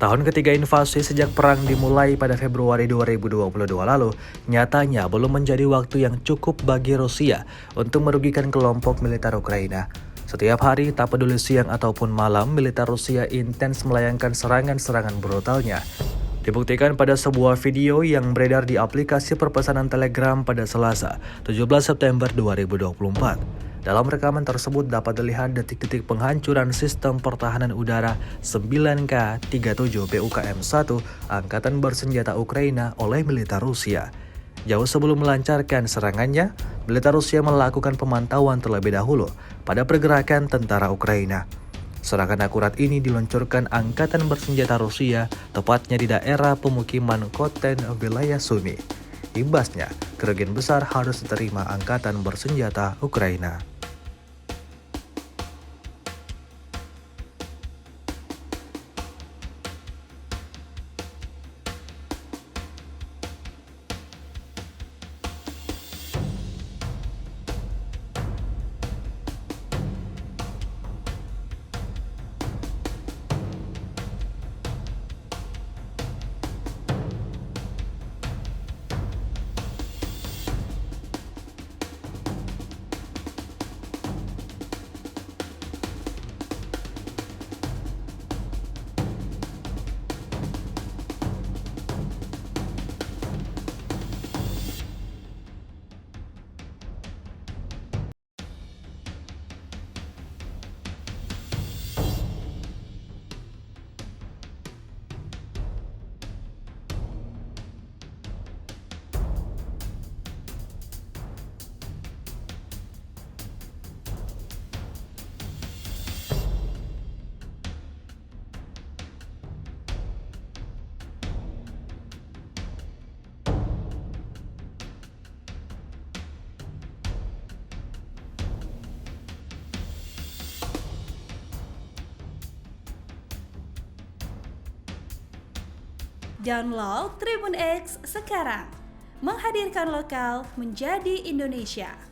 Tahun ketiga invasi sejak perang dimulai pada Februari 2022 lalu, nyatanya belum menjadi waktu yang cukup bagi Rusia untuk merugikan kelompok militer Ukraina. Setiap hari, tak peduli siang ataupun malam, militer Rusia intens melayangkan serangan-serangan brutalnya. Dibuktikan pada sebuah video yang beredar di aplikasi perpesanan Telegram pada Selasa, 17 September 2024. Dalam rekaman tersebut dapat dilihat detik-detik penghancuran sistem pertahanan udara 9K-37 BUKM-1 Angkatan Bersenjata Ukraina oleh militer Rusia. Jauh sebelum melancarkan serangannya, militer Rusia melakukan pemantauan terlebih dahulu pada pergerakan tentara Ukraina. Serangan akurat ini diluncurkan Angkatan Bersenjata Rusia, tepatnya di daerah pemukiman Koten, wilayah Sumy. Imbasnya, kerugian besar harus diterima Angkatan Bersenjata Ukraina. Download Tribun X sekarang, menghadirkan lokal menjadi Indonesia.